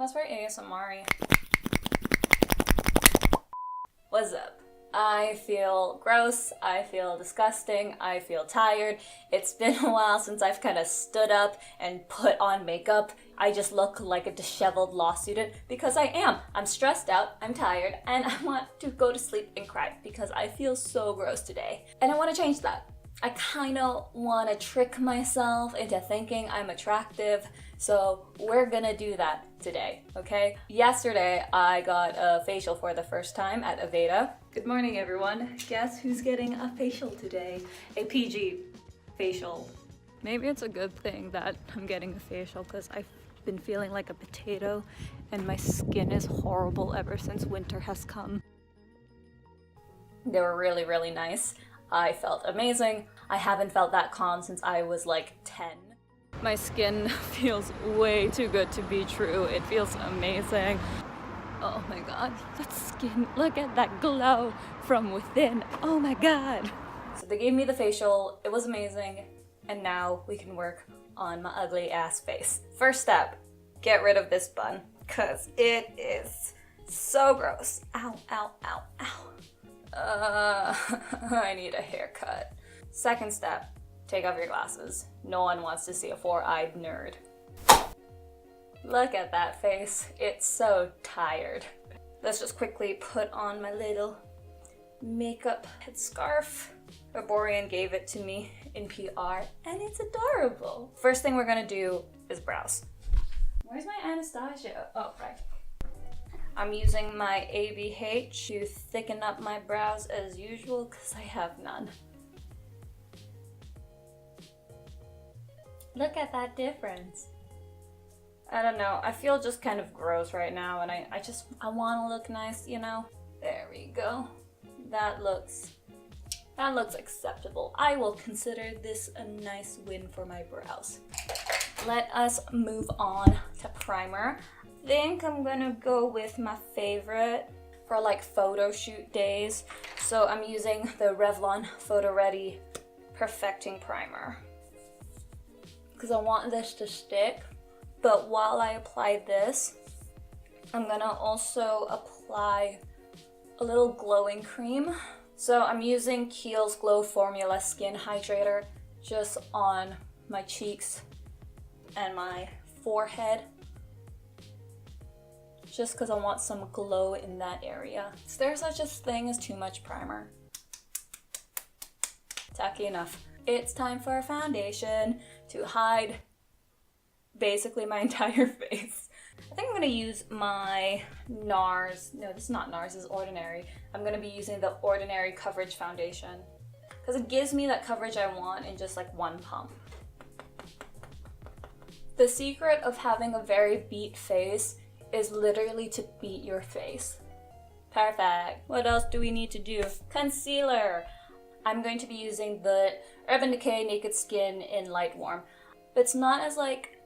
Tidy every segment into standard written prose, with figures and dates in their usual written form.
That's very ASMR-y. What's up? I feel gross, I feel disgusting, I feel tired. It's been a while since I've kind of stood up and put on makeup. I just look like a disheveled law student because I am. I'm stressed out, I'm tired, and I want to go to sleep and cry because I feel so gross today. And I want to change that. I kind of want to trick myself into thinking I'm attractive, so we're gonna do that today, okay? Yesterday, I got a facial for the first time at Aveda. Good morning, everyone. Guess who's getting a facial today? A PG facial. Maybe it's a good thing that I'm getting a facial because I've been feeling like a potato and my skin is horrible ever since winter has come. They were really, really nice. I felt amazing. I haven't felt that calm since I was like 10. My skin feels way too good to be true. It feels amazing. Oh my god, that skin, look at that glow from within. Oh my god. So they gave me the facial, it was amazing, and now we can work on my ugly ass face. First step, get rid of this bun, cause it is so gross. Ow, ow, ow, ow. I need a haircut. Second step, take off your glasses. No one wants to see a four-eyed nerd. Look at that face. It's so tired. Let's just quickly put on my little makeup headscarf. Arborian gave it to me in PR, and it's adorable. First thing we're gonna do is brows. Where's my Anastasia? Oh, right. I'm using my ABH to thicken up my brows as usual because I have none. Look at that difference. I don't know, I feel just kind of gross right now and I want to look nice, you know? There we go. That looks acceptable. I will consider this a nice win for my brows. Let us move on to primer. I think I'm gonna go with my favorite for like photo shoot days. So I'm using the Revlon Photoready Perfecting Primer. Because I want this to stick. But while I apply this, I'm gonna also apply a little glowing cream. So I'm using Kiehl's Glow Formula Skin Hydrator just on my cheeks and my forehead. Just because I want some glow in that area. Is there such a thing as too much primer? Tacky enough. It's time for a foundation to hide basically my entire face. I think I'm gonna use my NARS. No, this is not NARS, this is Ordinary. I'm gonna be using the Ordinary Coverage Foundation because it gives me that coverage I want in just like one pump. The secret of having a very beat face is literally to beat your face. Perfect. What else do we need to do? Concealer. I'm going to be using the Urban Decay Naked Skin in Light Warm. It's not as like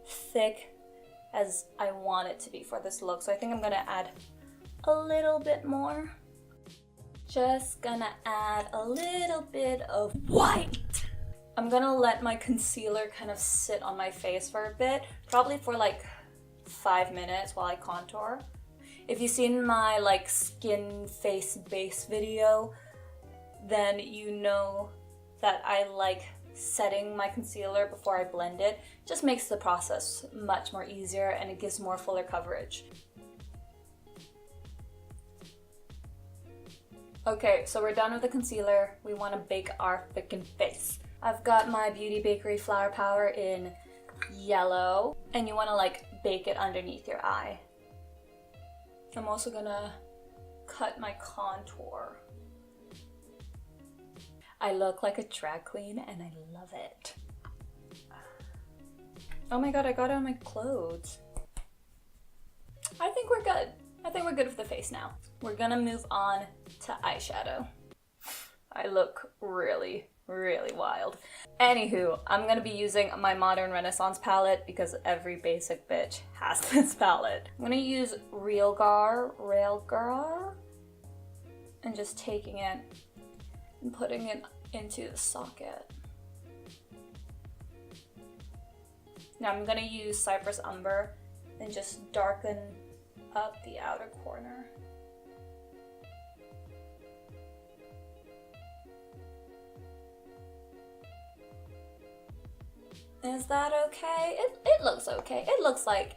thick as I want it to be for this look, so I think I'm gonna add a little bit more. Just gonna add a little bit of white. I'm gonna let my concealer kind of sit on my face for a bit, probably for like 5 minutes while I contour. If you've seen my like skin face base video, then you know that I like setting my concealer before I blend it. Just makes the process much more easier and it gives more fuller coverage. Okay, so we're done with the concealer. We want to bake our frickin' face. I've got my Beauty Bakery Flower Power in yellow, and you want to like bake it underneath your eye. I'm also gonna cut my contour. I look like a drag queen and I love it. Oh my god, I got it on my clothes. I think we're good. I think we're good with the face now. We're gonna move on to eyeshadow. I look really, really wild. Anywho, I'm gonna be using my Modern Renaissance palette because every basic bitch has this palette. I'm gonna use Railgar, and just taking it and putting it into the socket. Now I'm gonna use Cypress Umber and just darken up the outer corner. Is that okay? It looks okay. It looks like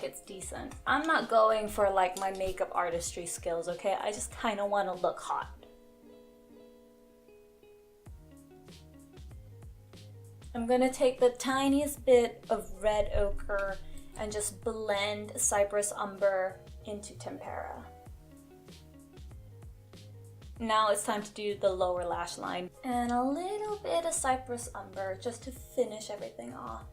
it's decent. I'm not going for like my makeup artistry skills, okay? I just kind of want to look hot. I'm gonna take the tiniest bit of red ochre and just blend Cypress Umber into Tempera. Now it's time to do the lower lash line. And a little bit of Cypress Umber just to finish everything off.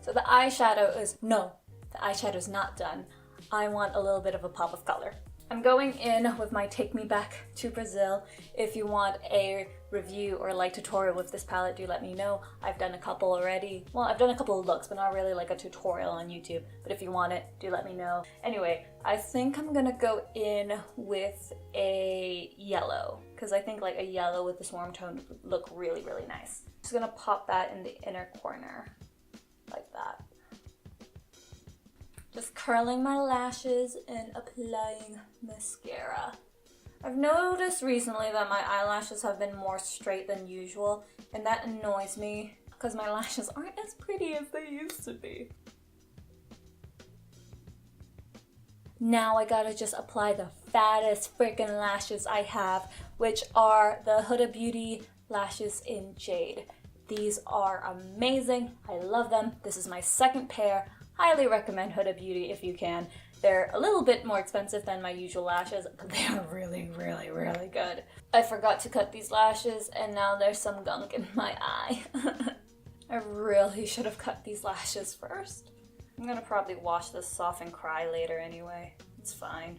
So the eyeshadow is not done. I want a little bit of a pop of color. I'm going in with my Take Me Back to Brazil. If you want a review or like tutorial with this palette, do let me know. I've done a couple already. Well, I've done a couple of looks, but not really like a tutorial on YouTube. But if you want it, do let me know. Anyway, I think I'm gonna go in with a yellow, because I think like a yellow with this warm tone would look really, really nice. Just gonna pop that in the inner corner, like that. Just curling my lashes and applying mascara. I've noticed recently that my eyelashes have been more straight than usual, and that annoys me because my lashes aren't as pretty as they used to be. Now I gotta just apply the fattest freaking lashes I have, which are the Huda Beauty lashes in Jade. These are amazing. I love them. This is my second pair. Highly recommend Huda Beauty if you can. They're a little bit more expensive than my usual lashes, but they are really, really, really good. I forgot to cut these lashes and now there's some gunk in my eye. I really should have cut these lashes first. I'm gonna probably wash this off and cry later anyway. It's fine.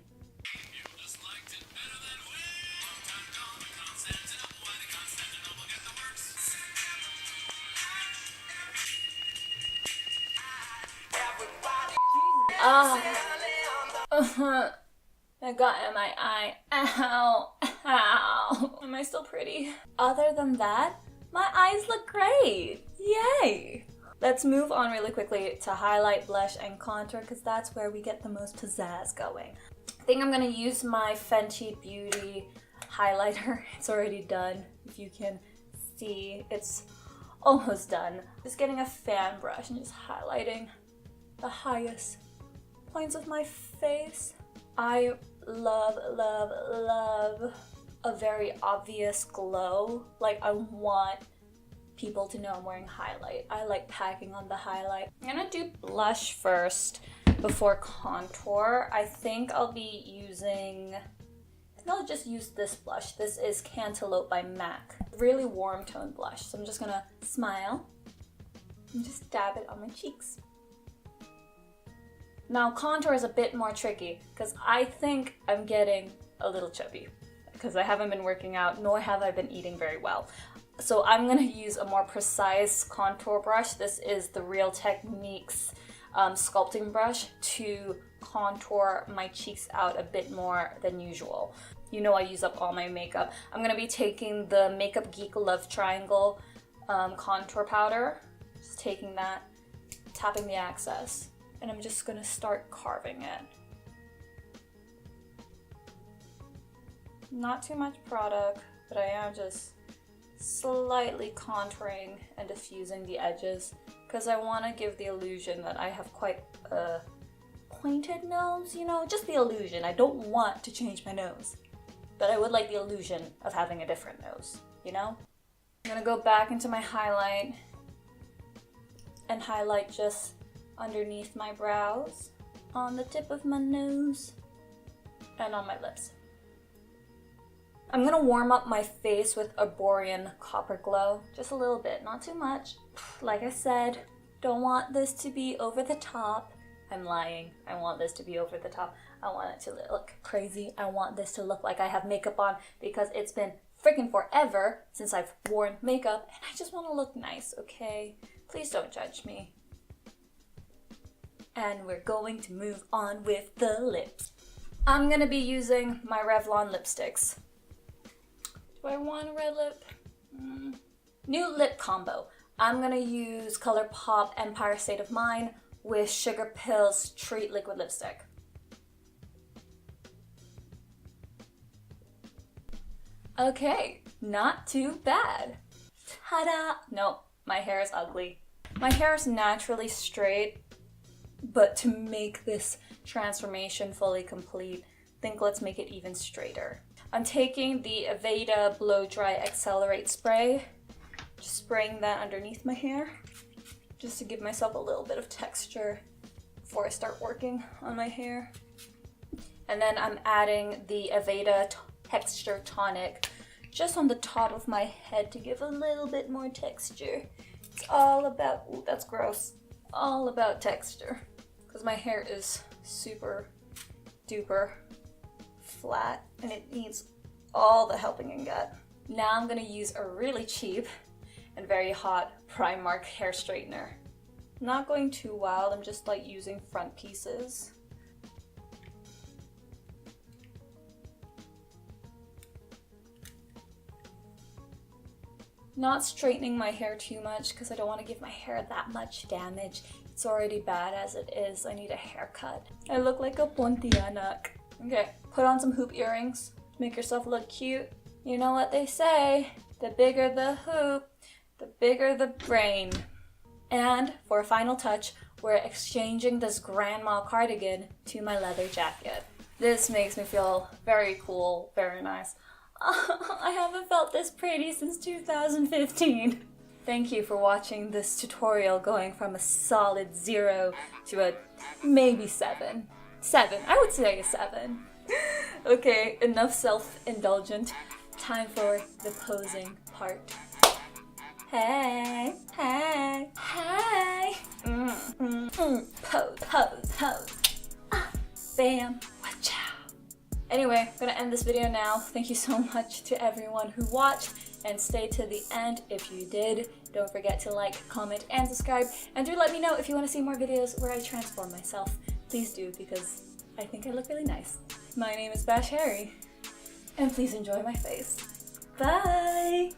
I got in my eye. Ow. Ow. Am I still pretty? Other than that, my eyes look great. Yay. Let's move on really quickly to highlight, blush, and contour because that's where we get the most pizzazz going. I think I'm gonna use my Fenty Beauty highlighter. It's already done. If you can see, it's almost done. Just getting a fan brush and just highlighting the highest points of my face. I love, love, love a very obvious glow. Like, I want people to know I'm wearing highlight. I like packing on the highlight. I'm gonna do blush first before contour. I think I'll just use this blush. This is Cantaloupe by MAC. Really warm tone blush. So I'm just gonna smile and just dab it on my cheeks. Now contour is a bit more tricky because I think I'm getting a little chubby because I haven't been working out nor have I been eating very well. So I'm going to use a more precise contour brush. This is the Real Techniques sculpting brush to contour my cheeks out a bit more than usual. You know I use up all my makeup. I'm going to be taking the Makeup Geek Love Triangle contour powder. Just taking that, tapping the excess. And I'm just gonna start carving it. Not too much product, but I am just slightly contouring and diffusing the edges because I want to give the illusion that I have quite a pointed nose, you know, just the illusion. I don't want to change my nose, but I would like the illusion of having a different nose, you know? I'm gonna go back into my highlight and highlight just underneath my brows, on the tip of my nose, and on my lips. I'm gonna warm up my face with a Borean Copper Glow, just a little bit, not too much. Like I said, don't want this to be over the top. I'm lying, I want this to be over the top. I want it to look crazy. I want this to look like I have makeup on because it's been freaking forever since I've worn makeup and I just want to look nice, okay? Please don't judge me. And we're going to move on with the lips. I'm gonna be using my Revlon lipsticks. Do I want a red lip? New lip combo. I'm gonna use ColourPop Empire State of Mind with Sugarpill's Treat Liquid Lipstick. Okay, not too bad. Ta-da! No, my hair is ugly. My hair is naturally straight, but to make this transformation fully complete, I think let's make it even straighter. I'm taking the Aveda Blow Dry Accelerate Spray, just spraying that underneath my hair, just to give myself a little bit of texture before I start working on my hair. And then I'm adding the Aveda Texture Tonic just on the top of my head to give a little bit more texture. It's all about, ooh, that's gross, all about texture. Because my hair is super duper flat and it needs all the helping it can get. Now I'm gonna use a really cheap and very hot Primark hair straightener. Not going too wild, I'm just like using front pieces. Not straightening my hair too much because I don't want to give my hair that much damage. It's already bad as it is. I need a haircut. I look like a Pontianak. Okay, put on some hoop earrings to make yourself look cute. You know what they say, the bigger the hoop, the bigger the brain. And for a final touch, we're exchanging this grandma cardigan to my leather jacket. This makes me feel very cool, very nice. I haven't felt this pretty since 2015. Thank you for watching this tutorial going from a solid 0 to a maybe 7. 7, I would say a 7. Okay, enough self-indulgent. Time for the posing part. Hey, hey, hey. Pose, pose, pose. Bam, watch out. Anyway, I'm gonna end this video now. Thank you so much to everyone who watched and stayed to the end. If you did, don't forget to like, comment, and subscribe. And do let me know if you want to see more videos where I transform myself. Please do, because I think I look really nice. My name is BazaaR, and please enjoy my face. Bye!